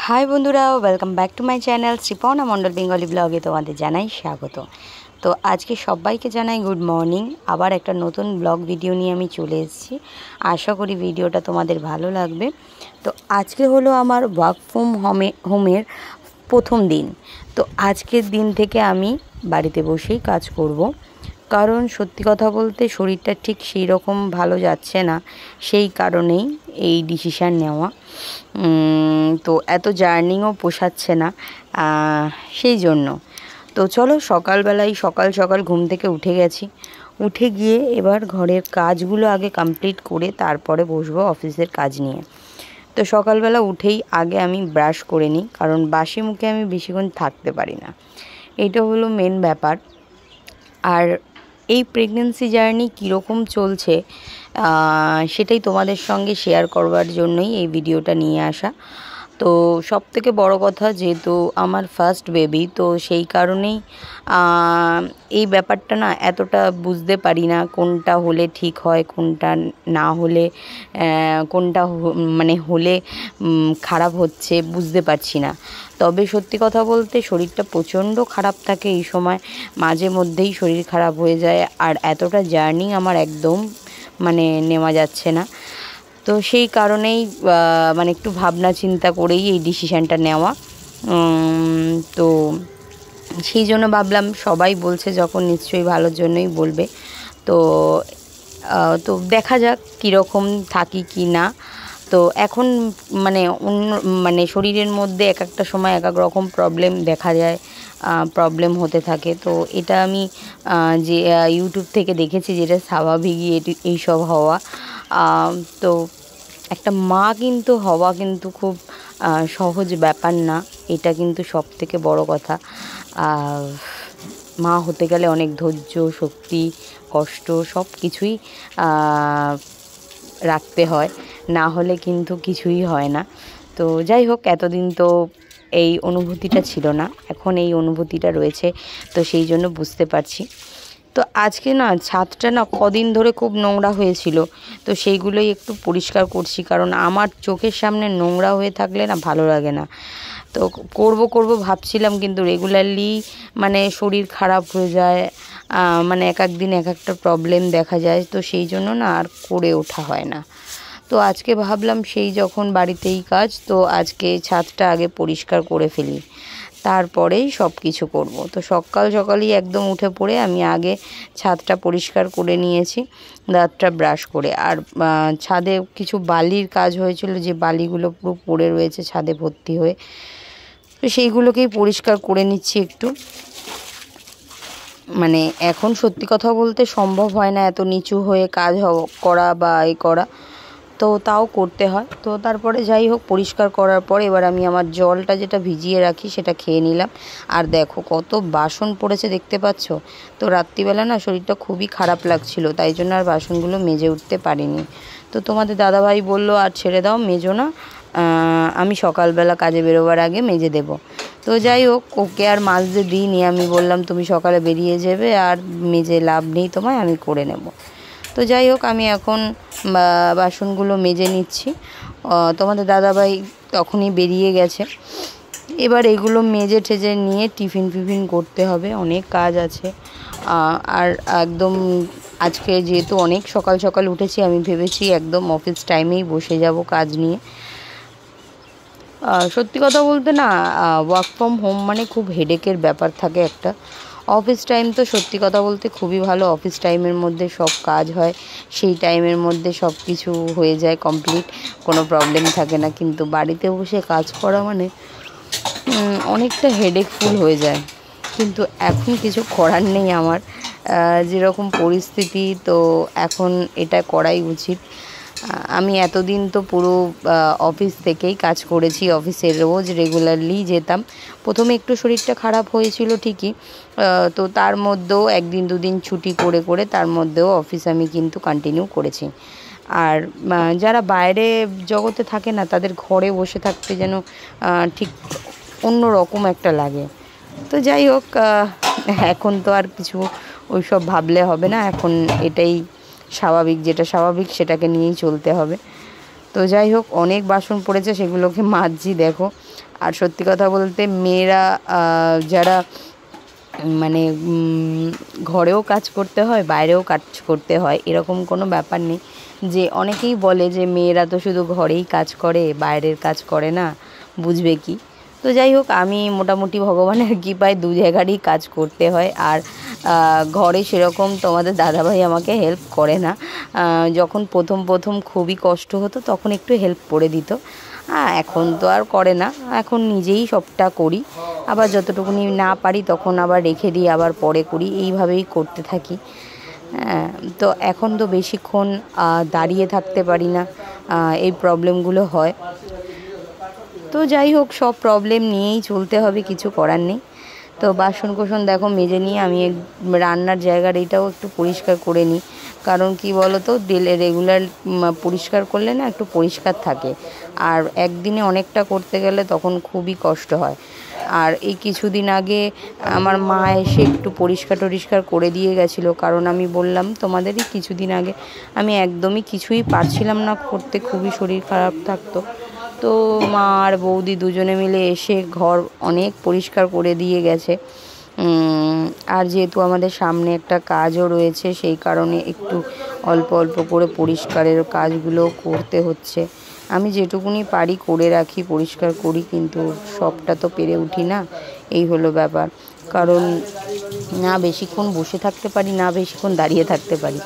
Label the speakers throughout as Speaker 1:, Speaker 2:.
Speaker 1: High बंधुरा welcome back to my channel Sripana Mondal Bengali ब्लगे तुम्हारे जानाई स्वागत। तो आज के सबाइके जानाई गुड मर्निंग। आबार एक नतून ब्लग भिडियो निये आमी चले एसेछि। आशा करी भिडियोटा तुम्हादेर भालो लागबे। तो आज के हलो आमार वर्क फ्रम होमेर प्रथम दिन। तो आजकेर दिन थेके आमी बाड़ीते बसेई काज करब, कारण सत्यि कथा बोलते शरीरटा ठीक सेई रकम भालो जाच्छे ना, सेई कारणेई এই ডিসিশান নেওয়া। তো এত জার্নিও পোষাচ্ছে না, সেই জন্য। তো চলো সকালবেলায় সকাল সকাল ঘুম থেকে উঠে গেছি। উঠে গিয়ে এবার ঘরের কাজগুলো আগে কমপ্লিট করে তারপরে বসবো অফিসের কাজ নিয়ে। তো সকালবেলা উঠেই আগে আমি ব্রাশ করে নিই, কারণ বাসি মুখে আমি বেশিক্ষণ থাকতে পারি না। এটা হলো মেন ব্যাপার। আর এই প্রেগনেন্সি জার্নি কীরকম চলছে সেটাই তোমাদের সঙ্গে শেয়ার করবার জন্যই এই ভিডিওটা নিয়ে আসা। তো সবথেকে বড় কথা, যেহেতু আমার ফার্স্ট বেবি, তো সেই কারণেই এই ব্যাপারটা না এতটা বুঝতে পারি না কোনটা হলে ঠিক হয়, কোনটা না হলে কোনটা মানে হলে খারাপ হচ্ছে বুঝতে পারছি না। তবে সত্যি কথা বলতে শরীরটা প্রচণ্ড খারাপ থাকে এই সময়, মাঝে মধ্যেই শরীর খারাপ হয়ে যায়। আর এতটা জার্নি আমার একদম মানে নেওয়া যাচ্ছে না। তো সেই কারণেই মানে একটু ভাবনা চিন্তা করেই এই ডিসিশানটা নেওয়া। তো সেই জন্য ভাবলাম সবাই বলছে যখন নিশ্চয়ই ভালোর জন্যই বলবে। তো তো দেখা যাক কীরকম থাকি কি না। তো এখন মানে মানে শরীরের মধ্যে এক একটা সময় এক এক রকম প্রবলেম দেখা যায়, প্রবলেম হতে থাকে। তো এটা আমি যে ইউটিউব থেকে দেখেছি, যেটা স্বাভাবিকই এইসব হওয়া। তো একটা মা কিন্তু হওয়া কিন্তু খুব সহজ ব্যাপার না, এটা কিন্তু সবথেকে বড় কথা। মা হতে গেলে অনেক ধৈর্য, শক্তি, কষ্ট সব কিছুই রাখতে হয়, না হলে কিন্তু কিছুই হয় না। তো যাই হোক, এতদিন তো এই অনুভূতিটা ছিল না, এখন এই অনুভূতিটা রয়েছে, তো সেই জন্য বুঝতে পারছি। তো আজকে না ছাদটা না কদিন ধরে খুব নোংরা হয়েছিল, তো সেইগুলোই একটু পরিষ্কার করছি, কারণ আমার চোখের সামনে নোংরা হয়ে থাকলে না ভালো লাগে না। তো করব ভাবছিলাম, কিন্তু রেগুলারলি মানে শরীর খারাপ হয়ে যায়, মানে এক এক দিন এক একটা প্রবলেম দেখা যায়, তো সেই জন্য না আর করে ওঠা হয় না। তো আজকে ভাবলাম সেই যখন বাড়িতেই কাজ, তো আজকে ছাদটা আগে পরিষ্কার করে ফেলি, তারপরেই সব কিছু করব। তো সকালই একদম উঠে পড়ে আমি আগে ছাদটা পরিষ্কার করে নিয়েছি, দাঁতটা ব্রাশ করে। আর ছাদে কিছু বালির কাজ হয়েছিল, যে বালিগুলো পুরো পড়ে রয়েছে ছাদে ভর্তি হয়ে, তো সেইগুলোকেই পরিষ্কার করে নিচ্ছি একটু। মানে এখন সত্যি কথা বলতে সম্ভব হয় না এত নিচু হয়ে কাজ করা বা করা, তো তাও করতে হয়। তো তারপরে যাই হোক, পরিষ্কার করার পর এবার আমি আমার জলটা যেটা ভিজিয়ে রাখি সেটা খেয়ে নিলাম। আর দেখো কত বাসন পড়েছে দেখতে পাচ্ছ। তো রাত্রিবেলা না শরীরটা খুবই খারাপ লাগছিল, তাই জন্য আর বাসনগুলো মেজে উঠতে পারিনি। তো তোমাদের দাদাভাই বলল আর ছেড়ে দাও, মেজো না, আমি সকালবেলা কাজে বেরোবার আগে মেজে দেব। তো যাই হোক, ওকে আর মাজতে দিইনি, আমি বললাম তুমি সকালে বেরিয়ে যাবে আর মেজে লাভ নেই তোমায়, আমি করে নেব। তো যাই হোক, আমি এখন বাসনগুলো মেজে নিচ্ছি। তোমাদের দাদাভাই তখনই বেরিয়ে গেছে। এবার এগুলো মেজে টেজে নিয়ে টিফিন করতে হবে, অনেক কাজ আছে। আর একদম আজকে যেহেতু অনেক সকাল উঠেছি, আমি ভেবেছি একদম অফিস টাইমেই বসে যাব কাজ নিয়ে। সত্যি কথা বলতে না, ওয়ার্ক ফ্রম হোম মানে খুব হেডেকের ব্যাপার থাকে একটা। অফিস টাইম তো সত্যি কথা বলতে খুবই ভালো, অফিস টাইমের মধ্যে সব কাজ হয়, সেই টাইমের মধ্যে সব কিছু হয়ে যায় কমপ্লিট, কোনো প্রবলেম থাকে না। কিন্তু বাড়িতে বসে কাজ করা মানে অনেকটা হেডেকফুল হয়ে যায়। কিন্তু এখন কিছু করার নেই আমার, যেরকম পরিস্থিতি, তো এখন এটা করাই উচিত। আমি এতদিন তো পুরো অফিস থেকেই কাজ করেছি, অফিসে রোজ রেগুলারলি যেতাম। প্রথমে একটু শরীরটা খারাপ হয়েছিল ঠিকই, তো তার মধ্যেও একদিন দুদিন ছুটি করে তার মধ্যেও অফিস আমি কিন্তু কন্টিনিউ করেছি। আর যারা বাইরে জগতে থাকে না, তাদের ঘরে বসে থাকতে যেন ঠিক অন্য রকম একটা লাগে। তো যাই হোক, এখন তো আর কিছু ওইসব ভাবলে হবে না, এখন এটাই স্বাভাবিক, যেটা স্বাভাবিক সেটাকে নিয়েই চলতে হবে। তো যাই হোক, অনেক বাসন পড়েছে, সেগুলোকে মাজছি দেখো। আর সত্যি কথা বলতে মেয়েরা যারা মানে ঘরেও কাজ করতে হয়, বাইরেও কাজ করতে হয়, এরকম কোনো ব্যাপার নেই। যে অনেকেই বলে যে মেয়েরা তো শুধু ঘরেই কাজ করে, বাইরের কাজ করে না, বুঝবে কি। তো যাই হোক, আমি মোটামুটি ভগবানের কৃপায় দু জায়গারই কাজ করতে হয়। আর ঘরে সেরকম তোমাদের দাদাভাই আমাকে হেল্প করে না। যখন প্রথম খুবই কষ্ট হতো তখন একটু হেল্প করে দিত, এখন তো আর করে না, এখন নিজেই সবটা করি। আবার যতটুকুনি না পারি তখন আবার রেখে দিই, আবার পরে করি, এইভাবেই করতে থাকি। হ্যাঁ, তো এখন তো বেশিক্ষণ দাঁড়িয়ে থাকতে পারি না, এই প্রবলেমগুলো হয়। তো যাই হোক, সব প্রবলেম নিয়েই চলতে হবে, কিছু করার নেই। তো বাসন কোসন দেখো মেজে নিয়ে আমি রান্নার জায়গার এটাও একটু পরিষ্কার করে নিই। কারণ কি বলো তো, রেগুলার পরিষ্কার করলে না একটু পরিষ্কার থাকে, আর একদিনে অনেকটা করতে গেলে তখন খুবই কষ্ট হয়। আর এই কিছুদিন আগে আমার মা এসে একটু পরিষ্কার করে দিয়ে গেছিলো, কারণ আমি বললাম তোমাদেরই কিছুদিন আগে আমি একদমই কিছুই পারছিলাম না করতে, খুবই শরীর খারাপ থাকতো। তো মা আর বৌদি দুজনে মিলে এসে ঘর অনেক পরিষ্কার করে দিয়ে গেছে। আর যেহেতু আমাদের সামনে একটা কাজও রয়েছে, সেই কারণে একটু অল্প অল্প করে পরিষ্কারের কাজগুলো করতে হচ্ছে। আমি যেটুকুনি পারি করে রাখি, পরিষ্কার করি, কিন্তু সবটা তো পেরে উঠি না, এই হলো ব্যাপার। কারণ না বেশিক্ষণ বসে থাকতে পারি, না বেশিক্ষণ দাঁড়িয়ে থাকতে পারি।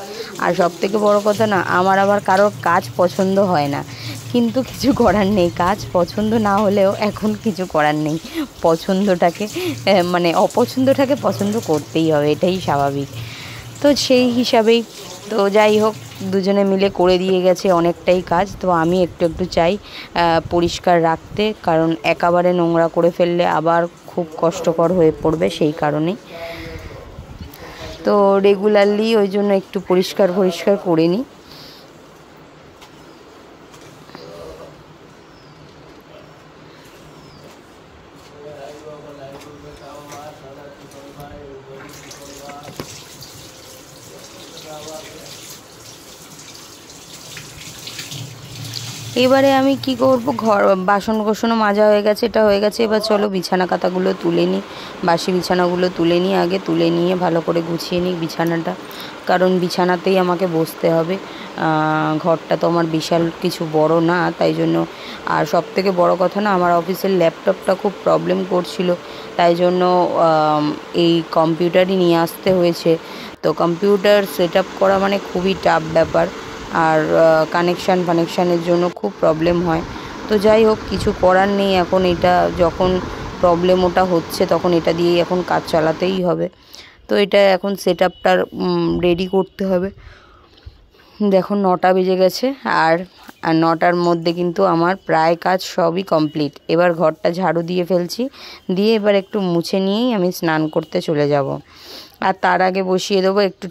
Speaker 1: আর সবথেকে বড় কথা না, আমার আবার কারোর কাজ পছন্দ হয় না, কিন্তু কিছু করার নেই। কাজ পছন্দ না হলেও এখন কিছু করার নেই, পছন্দটাকে মানে অপছন্দটাকে পছন্দ করতেই হবে, এটাই স্বাভাবিক। তো সেই হিসাবেই, তো যাই হোক, দুজনে মিলে করে দিয়ে গেছে অনেকটাই কাজ। তো আমি একটু একটু চাই পরিষ্কার রাখতে, কারণ একেবারে নোংরা করে ফেললে আবার খুব কষ্টকর হয়ে পড়বে, সেই কারণেই। তো রেগুলারলি ওই জন্য একটু পরিষ্কার করে নিই। এবারে আমি কি করব, বাসন কোসনও মাজা হয়ে গেছে, এটা হয়ে গেছে। এবার চলো বিছানা কাঁথাগুলো তুলে নিই, বাসি বিছানাগুলো তুলে নিই, আগে তুলে নিয়ে ভালো করে গুছিয়ে নিই বিছানাটা, কারণ বিছানাতেই আমাকে বসতে হবে। ঘরটা তো আমার বিশাল কিছু বড় না, তাই জন্য। আর সবথেকে বড় কথা না, আমার অফিসের ল্যাপটপটা খুব প্রবলেম করছিল, তাই জন্য এই কম্পিউটারই নিয়ে আসতে হয়েছে। তো কম্পিউটার সেট আপ করা মানে খুবই টাফ ব্যাপার, আর কানেকশানের জন্য খুব প্রবলেম হয়। তো যাই হোক, কিছু করার নেই, এখন এটা যখন প্রবলেম ওটা হচ্ছে তখন এটা দিয়েই এখন কাজ চালাতেই হবে। তো এটা এখন সেট আপটার রেডি করতে হবে। দেখো 9টা বেজে গেছে, আর 9টার মধ্যে কিন্তু আমার প্রায় কাজ সবই কমপ্লিট। এবার ঘরটা ঝাড়ু দিয়ে ফেলছি, দিয়ে এবার একটু মুছে নিয়েই আমি স্নান করতে চলে যাব। আর তার আগে বসিয়ে দেবো একটু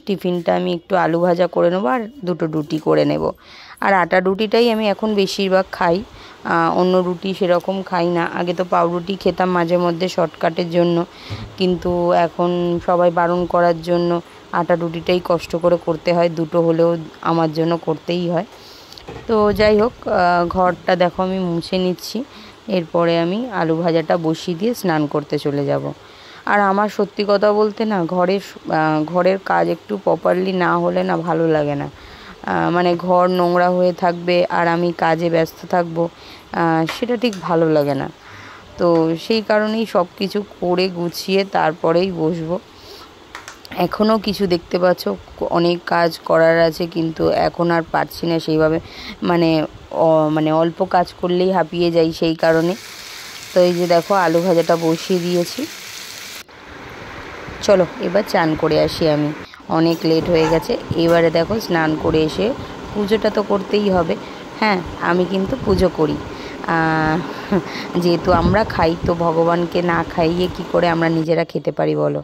Speaker 1: টিফিনটা আমি একটু আলু ভাজা করে নেবো, আর 2টো রুটি করে নেব। আর আটা রুটিটাই আমি এখন বেশিরভাগ খাই, অন্য রুটি সেরকম খাই না। আগে তো পাউরুটি খেতাম মাঝে মধ্যে শর্টকাটের জন্য, কিন্তু এখন সবাই বারণ করার জন্য আটা রুটিটাই কষ্ট করে করতে হয়, 2টো হলেও আমার জন্য করতেই হয়। তো যাই হোক, ঘরটা দেখো আমি মুছে নিচ্ছি, এরপরে আমি আলু ভাজাটা বসিয়ে দিয়ে স্নান করতে চলে যাব। আর আমার সত্যি কথা বলতে না, ঘরের কাজ একটু প্রপারলি না হলে না ভালো লাগে না। মানে ঘর নোংরা হয়ে থাকবে আর আমি কাজে ব্যস্ত থাকবো, সেটা ঠিক ভালো লাগে না। তো সেই কারণেই সব কিছু করে গুছিয়ে তারপরেই বসবো। এখনও কিছু দেখতে পাচ্ছ, অনেক কাজ করার আছে, কিন্তু এখন আর পারছি না সেইভাবে, মানে অল্প কাজ করলেই হাঁপিয়ে যাই, সেই কারণে। তো এই যে দেখো আলু ভাজাটা বসিয়ে দিয়েছি। চলো এবার চান করে আসি, আমি অনেক লেট হয়ে গেছে। এবারে দেখো স্নান করে এসে পুজোটা তো করতেই হবে। হ্যাঁ, আমি কিন্তু পুজো করি, যেহেতু আমরা খাই, তো ভগবানকে না খাইয়ে কি করে আমরা নিজেরা খেতে পারি বলো।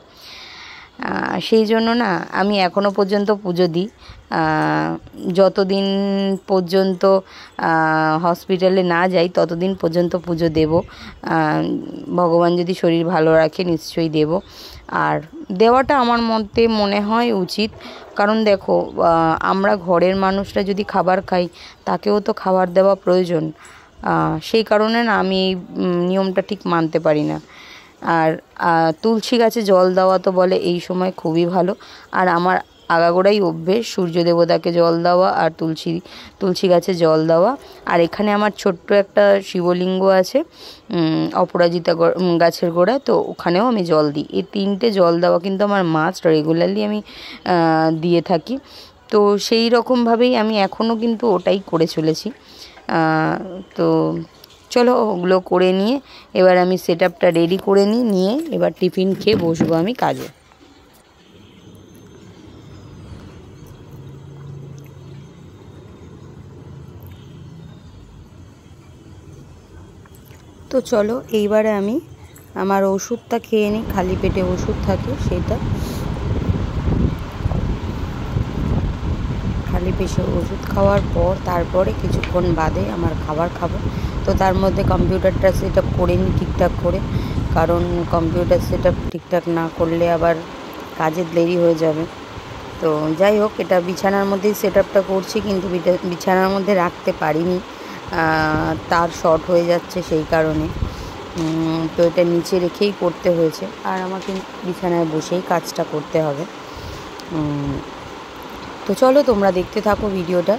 Speaker 1: সেই জন্য না আমি এখনও পর্যন্ত পুজো দিই। যতদিন পর্যন্ত হসপিটালে না যাই ততদিন পর্যন্ত পুজো দেব। ভগবান যদি শরীর ভালো রাখে নিশ্চয়ই দেব। আর দেওয়াটা আমার মতে মনে হয় উচিত, কারণ দেখো আমরা ঘরের মানুষরা যদি খাবার খাই তাকেও তো খাবার দেওয়া প্রয়োজন। সেই কারণে না আমি এই নিয়মটা ঠিক মানতে পারি না। আর তুলসী গাছে জল দেওয়া তো বলে এই সময় খুবই ভালো। আর আমার আগাগোড়াই অভ্যেস সূর্য দেবতাকে জল দেওয়া আর তুলসী গাছে জল দেওয়া। আর এখানে আমার ছোট্ট একটা শিবলিঙ্গ আছে অপরাজিতা গাছের গোড়ায়, তো ওখানেও আমি জল দিই। এই 3টে জল দেওয়া কিন্তু আমার মাস্ট, রেগুলারলি আমি দিয়ে থাকি। তো সেই রকমভাবেই আমি এখনও কিন্তু ওটাই করে চলেছি। তো চলো ওগুলো করে নিয়ে এবার আমি সেট আপটা রেডি করে নিয়ে এবার টিফিন খেয়ে বসবো আমি কাজে। তো চলো এইবারে আমি আমার ওষুধটা খেয়ে নিই, খালি পেটে ওষুধ থাকে সেটা। খালি পেটে ওষুধ খাওয়ার পর তারপরে কিছুক্ষণ বাদে আমার খাবার খাবো। তো তার মধ্যে কম্পিউটারটা সেট আপ করে নিই ঠিকঠাক করে, কারণ কম্পিউটার সেট আপ ঠিকঠাক না করলে আবার কাজের দেরি হয়ে যাবে। তো যাই হোক, এটা বিছানার মধ্যেই সেট আপটা করছি, কিন্তু বিছানার মধ্যে রাখতে পারিনি, তার শর্ট হয়ে যাচ্ছে সেই কারণে। তো এটা নিচে রেখেই করতে হয়েছে, আর আমাকে বিছানায় বসেই কাজটা করতে হবে। তো চলো তোমরা দেখতে থাকো ভিডিওটা।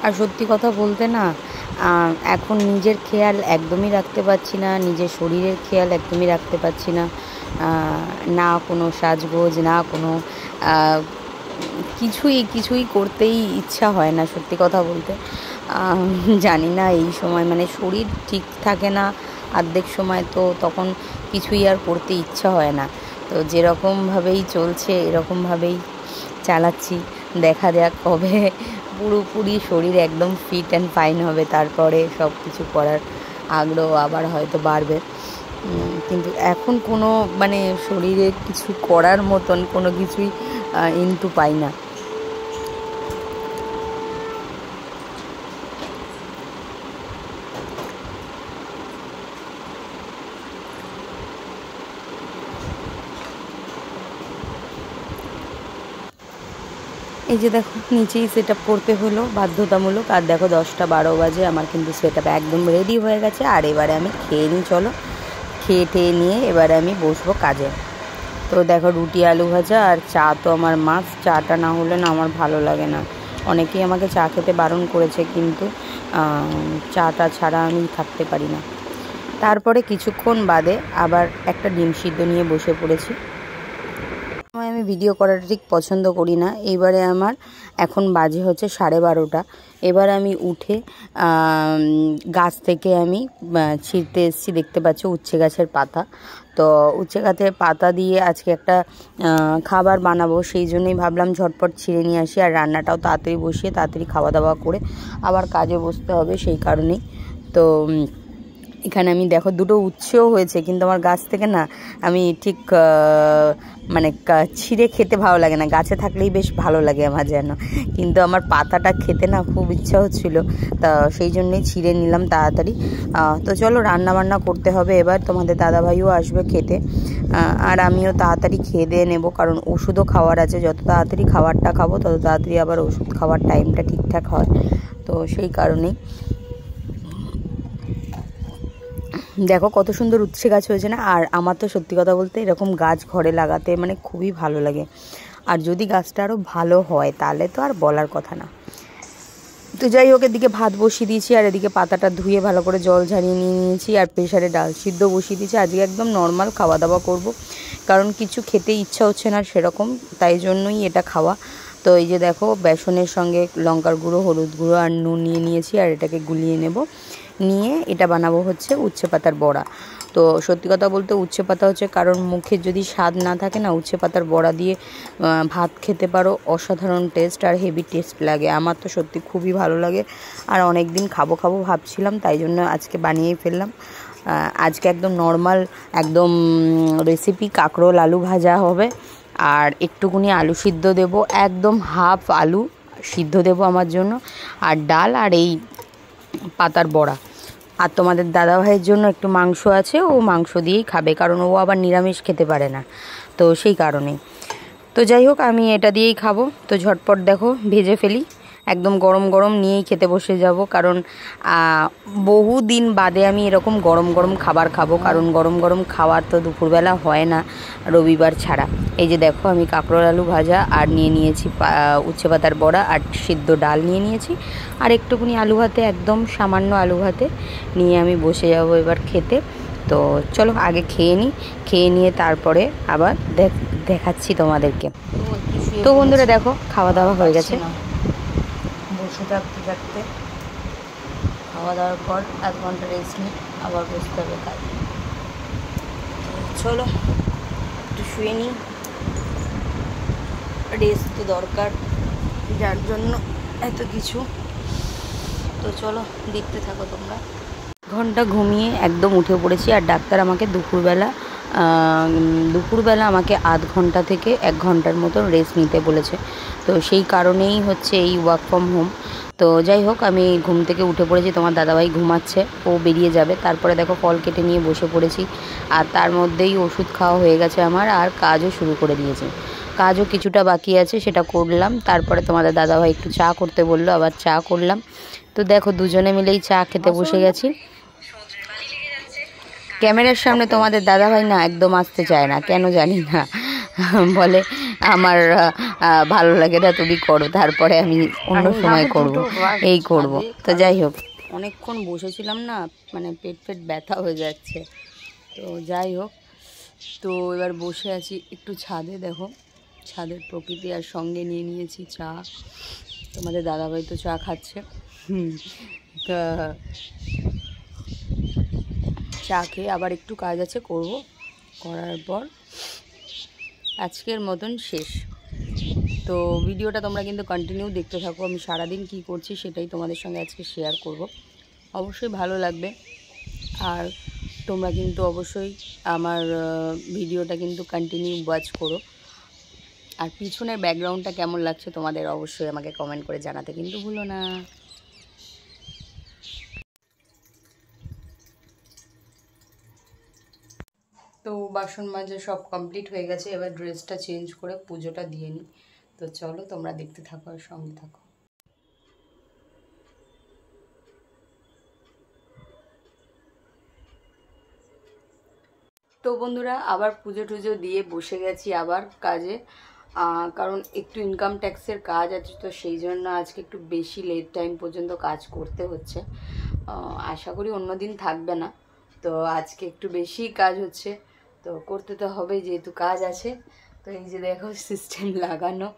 Speaker 1: আর সত্যি কথা বলতে না, এখন নিজের খেয়াল একদমই রাখতে পারছি না, নিজের শরীরের খেয়াল একদমই রাখতে পারছি না। না কোনো সাজগোজ, না কোনো কিছুই করতেই ইচ্ছা হয় না সত্যি কথা বলতে। জানি না এই সময় মানে শরীর ঠিক থাকে না অর্ধেক সময়, তো তখন কিছুই আর করতে ইচ্ছা হয় না। তো যেরকমভাবেই চলছে এরকমভাবেই চালাচ্ছি, দেখা যাক কবে পুরোপুরি শরীর একদম ফিট অ্যান্ড ফাইন হবে, তারপরে সব কিছু করার আগ্রহ আবার হয়তো বাড়বে। কিন্তু এখন কোনো মানে শরীরে কিছু করার মতন কোনো কিছুই ইনটু পাই না। এই যে দেখো নিচেই সেট আপ করতে হলো বাধ্যতামূলক। আর দেখো 10টা 12 বাজে, আমার কিন্তু সেট আপ একদম রেডি হয়ে গেছে। আর এবারে আমি খেয়ে নিই, চলো খেয়ে টেয়ে নিয়ে এবারে আমি বসবো কাজে। তো দেখো রুটি আলু ভাজা আর চা তো আমার মাস্ট, চাটা না হলে না আমার ভালো লাগে না। অনেকেই আমাকে চা খেতে বারণ করেছে, কিন্তু চাটা ছাড়া আমি থাকতে পারি না। তারপরে কিছুক্ষণ বাদে আবার একটা ডিম সিদ্ধ নিয়ে বসে পড়েছি। আমি ভিডিও করাটা ঠিক পছন্দ করি না। এইবারে আমার এখন বাজে হচ্ছে 12:30। এবার আমি উঠে গাছ থেকে আমি ছিঁড়তে এসেছি, দেখতে পাচ্ছ উচ্ছে গাছের পাতা। তো উচ্ছে গাছের পাতা দিয়ে আজকে একটা খাবার বানাবো, সেই জন্যই ভাবলাম ঝটপট ছিঁড়ে নিয়ে আসি, আর রান্নাটাও তাড়াতাড়ি বসিয়ে তাড়াতাড়ি খাওয়া দাওয়া করে আবার কাজে বসতে হবে সেই কারণেই। তো এখানে আমি দেখো 2টো উচ্ছেও হয়েছে, কিন্তু আমার গাছ থেকে না আমি ঠিক মানে ছিঁড়ে খেতে ভালো লাগে না, গাছে থাকলেই বেশ ভালো লাগে আমার যেন। কিন্তু আমার পাতাটা খেতে না খুব ইচ্ছা হচ্ছিলো, তা সেই জন্যই ছিঁড়ে নিলাম তাড়াতাড়ি। তো চলো রান্না বান্না করতে হবে এবার, তোমাদের দাদাভাইও আসবে খেতে, আর আমিও তাড়াতাড়ি খেয়ে দিয়ে নেবো, কারণ ওষুধও খাওয়ার আছে। যত তাড়াতাড়ি খাবারটা খাবো তত তাড়াতাড়ি আবার ওষুধ খাওয়ার টাইমটা ঠিকঠাক হয়, তো সেই কারণেই। দেখো কত সুন্দর উচ্ছে গাছ হয়েছে না। আর আমার তো সত্যি কথা বলতে এরকম গাছ ঘরে লাগাতে মানে খুবই ভালো লাগে, আর যদি গাছটা আরও ভালো হয় তাহলে তো আর বলার কথা না। তো যাই হোক, এদিকে ভাত বসিয়ে দিয়েছি, আর এদিকে পাতাটা ধুয়ে ভালো করে জল ঝারিয়ে নিয়ে নিয়েছি, আর প্রেশারে ডাল সিদ্ধ বসিয়ে দিয়েছি। আজকে একদম নর্মাল খাওয়া দাওয়া করব, কারণ কিছু খেতে ইচ্ছা হচ্ছে না সেরকম, তাই জন্যই এটা খাওয়া। তো এই যে দেখো বেসনের সঙ্গে লঙ্কার গুঁড়ো, হলুদ গুঁড়ো আর নুন নিয়ে নিয়েছি, আর এটাকে গুলিয়ে নেব। নিয়ে এটা বানাবো হচ্ছে উচ্ছে পাতার বড়া। তো সত্যি কথা বলতে উচ্ছে পাতা হচ্ছে, কারণ মুখে যদি স্বাদ না থাকে না, উচ্ছে পাতার বড়া দিয়ে ভাত খেতে পারো, অসাধারণ টেস্ট আর হেভি টেস্ট লাগে। আমার তো সত্যি খুবই ভালো লাগে, আর অনেক দিন খাবো ভাবছিলাম, তাই জন্য আজকে বানিয়েই ফেললাম। আজকে একদম নর্মাল একদম রেসিপি, কাঁকরোল আলু ভাজা হবে আর একটুকুনি আলু সিদ্ধ দেব, একদম হাফ আলু সিদ্ধ দেব আমার জন্য, আর ডাল আর এই পাতার বড়া। আর তোমাদের দাদাভাইয়ের জন্য একটু মাংস আছে, ও মাংস দিয়েই খাবে, কারণ ও আবার নিরামিষ খেতে পারে না, তো সেই কারণেই। তো যাই হোক, আমি এটা দিয়েই খাবো। তো ঝটপট দেখো ভেজে ফেলি, একদম গরম গরম নিয়েই খেতে বসে যাব, কারণ বহু দিন বাদে আমি এরকম গরম গরম খাবার খাবো, কারণ গরম গরম খাবার তো দুপুরবেলা হয় না রবিবার ছাড়া। এই যে দেখো, আমি কাঁকরোল আলু ভাজা আর নিয়ে নিয়েছি উচ্ছে পাতার বড়া আর সিদ্ধ ডাল নিয়ে নিয়েছি, আর একটুখানি আলু ভাতে, একদম সামান্য আলু ভাতে নিয়ে আমি বসে যাব এবার খেতে। তো চলো আগে খেয়ে নিই, খেয়ে নিয়ে তারপরে আবার দেখাচ্ছি তোমাদেরকে। তো বন্ধুরা দেখো, খাওয়া দাওয়া হয়ে গেছে, বসে থাকতে থাকতে খাওয়া দাওয়ার পর 1 ঘন্টা রেস্ট নিই, আবার বসতে হবে কাজ। চলো একটু শুয়ে নিই, রেস্ট তো দরকার, যার জন্য এত কিছু। তো চলো দেখতে থাকো তোমরা। ঘন্টা ঘুমিয়ে একদম উঠে পড়েছি, আর ডাক্তার আমাকে দুপুরবেলা আমাকে আধ ঘন্টা থেকে 1 ঘন্টার মতো রেস্ট নিতে বলেছে। তো সেই কারণেই হচ্ছে এই ওয়ার্ক ফ্রম হোম। তো যাই হোক, আমি ঘুম থেকে উঠে পড়েছি, তোমার দাদাভাই ঘুমাচ্ছে, ও বেরিয়ে যাবে। তারপরে দেখো ফল কেটে নিয়ে বসে পড়েছি, আর তার মধ্যেই ওষুধ খাওয়া হয়ে গেছে আমার, আর কাজও শুরু করে দিয়েছি। কাজও কিছুটা বাকি আছে, সেটা করলাম। তারপরে তোমাদের দাদাভাই একটু চা করতে বললো, আবার চা করলাম। তো দেখো দুজনে মিলেই চা খেতে বসে গেছি। ক্যামেরার সামনে তোমাদের দাদাভাই না একদম আসতে চায় না, কেন জানি না, বলে আমার ভালো লাগে না, তুমি করো, তারপরে আমি অন্য সময় করব, এই করব। তো যাই হোক, অনেকক্ষণ বসেছিলাম না, মানে পেট ব্যথা হয়ে যাচ্ছে। তো যাই হোক, তো এবার বসে আছি একটু ছাদে, দেখো ছাদের প্রকৃতি, আর সঙ্গে নিয়ে নিয়েছি চা। তোমাদের দাদাভাই তো চা খাচ্ছে। তা চা খেয়ে আবার একটু কাজ আছে, করব, করার পর আজকের মতন শেষ। তো ভিডিওটা তোমরা কিন্তু কন্টিনিউ দেখতে থাকো, আমি সারাদিন কি করছি সেটাই তোমাদের সঙ্গে আজকে শেয়ার করব, অবশ্যই ভালো লাগবে। আর তোমরা কিন্তু অবশ্যই আমার ভিডিওটা কিন্তু কন্টিনিউ ওয়াচ করো। আর পিছনের ব্যাকগ্রাউন্ডটা কেমন লাগছে তোমাদের অবশ্যই আমাকে কমেন্ট করে জানাতে কিন্তু ভুলো না। তো বাসন মাজা সব কমপ্লিট হয়ে গেছে, এবার ড্রেসটা চেঞ্জ করে পুজোটা দিয়ে নিই। তো চলো তোমরা দেখতে থাকো আর সঙ্গে থাকো। তো বন্ধুরা, আবার পুজো টুজো দিয়ে বসে গেছি আবার কাজে, কারণ একটু ইনকাম ট্যাক্সের কাজ আছে, তো সেই জন্য আজকে একটু বেশি লেট টাইম পর্যন্ত কাজ করতে হচ্ছে। আশা করি অন্য দিন থাকবে না, তো আজকে একটু বেশি কাজ হচ্ছে, তো করতে তো হবেই যেহেতু কাজ আছে। তো এই যে দেখো সিস্টেম লাগানো,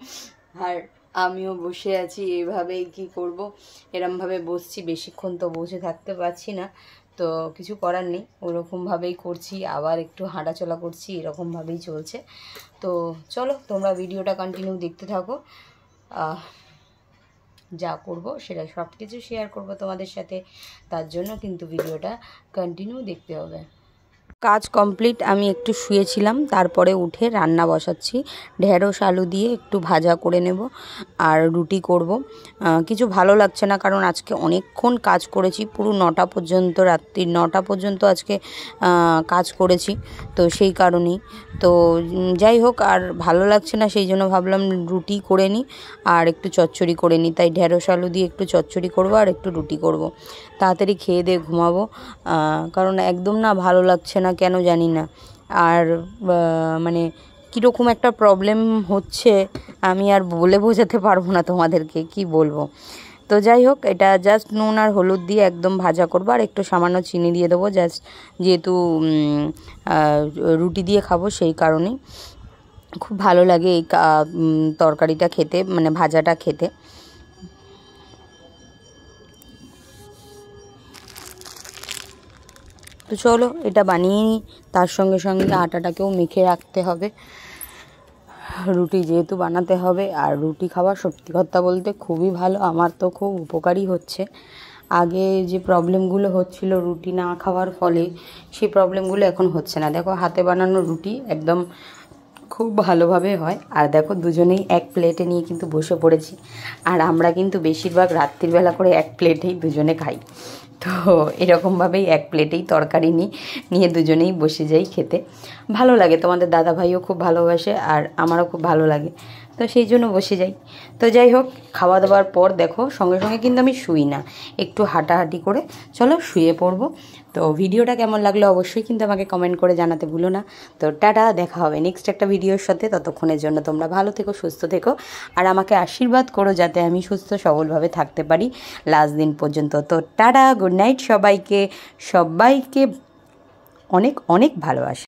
Speaker 1: আর আমিও বসে আছি এইভাবেই, কি করব, এরমভাবে বসছি, বেশিক্ষণ তো বসে থাকতে পারছি না, তো কিছু করার নেই, ওরকমভাবেই করছি, আবার একটু হাঁটাচলা করছি, এরকমভাবেই চলছে। তো চলো তোমরা ভিডিওটা কন্টিনিউ দেখতে থাকো, যা করব সেটা সব কিছু শেয়ার করব তোমাদের সাথে, তার জন্য কিন্তু ভিডিওটা কন্টিনিউ দেখতে হবে। কাজ কমপ্লিট, আমি একটু শুয়েছিলাম, তারপরে উঠে রান্না বসাচ্ছি। ঢেঁড়স আলু দিয়ে একটু ভাজা করে নেব আর রুটি করব। কিছু ভালো লাগছে না, কারণ আজকে অনেকক্ষণ কাজ করেছি, পুরো 9টা পর্যন্ত, রাত্রি 9টা পর্যন্ত আজকে কাজ করেছি, তো সেই কারণেই। তো যাই হোক, আর ভালো লাগছে না, সেই জন্য ভাবলাম রুটি করে নিই আর একটু চচ্চড়ি করে নিই। তাই ঢেঁড়স আলু দিয়ে একটু চচ্চড়ি করব আর একটু রুটি করব, তাড়াতাড়ি খেয়ে দিয়ে ঘুমাবো, কারণ একদম না ভালো লাগছে না, কেন জানি না। আর মানে কীরকম একটা প্রবলেম হচ্ছে, আমি আর বলে বোঝাতে পারবো না তোমাদেরকে, কি বলবো। তো যাই হোক, এটা জাস্ট নুন আর হলুদ দিয়ে একদম ভাজা করবো, আর একটু সামান্য চিনি দিয়ে দেবো, জাস্ট যেহেতু রুটি দিয়ে খাবো সেই কারণেই। খুব ভালো লাগে এই তরকারিটা খেতে, মানে ভাজাটা খেতে। তো চলো এটা বানিয়ে নিই, তার সঙ্গে সঙ্গে আটাটাকেও মেখে রাখতে হবে, রুটি যেহেতু বানাতে হবে। আর রুটি খাওয়া সত্যি কথা বলতে খুবই ভালো, আমার তো খুব উপকারী হচ্ছে। আগে যে প্রবলেমগুলো হচ্ছিল রুটি না খাওয়ার ফলে, সেই প্রবলেমগুলো এখন হচ্ছে না। দেখো হাতে বানানো রুটি একদম খুব ভালোভাবে হয়। আর দেখো দুজনেই এক প্লেটে নিয়ে কিন্তু বসে পড়েছি। আর আমরা কিন্তু বেশিরভাগ রাত্রিবেলা করে এক প্লেটেই দুজনে খাই। তো এরকমভাবেই এক প্লেটেই তরকারি নিয়ে দুজনেই বসে যাই খেতে। ভালো লাগে, তোমাদের দাদাভাইও খুব ভালোবাসে আর আমারও খুব ভালো লাগে, তো সেই জন্য বসে যাই। তো যাই হোক, খাওয়া দাওয়ার পর দেখো সঙ্গে সঙ্গে কিন্তু আমি শুই না, একটু হাঁটাহাঁটি করে চলো শুয়ে পড়বো। তো ভিডিওটা কেমন লাগলো অবশ্যই কিন্তু আমাকে কমেন্ট করে জানাতে ভুলো না। তো টাটা, দেখা হবে নেক্সট একটা ভিডিওর সাথে। ততক্ষণের জন্য তোমরা ভালো থেকো, সুস্থ থেকো, আর আমাকে আশীর্বাদ করো যাতে আমি সুস্থ সবলভাবে থাকতে পারি লাস্ট দিন পর্যন্ত। তো টাটা, গুড নাইট সবাইকে, সবাইকে অনেক অনেক ভালোবাসা।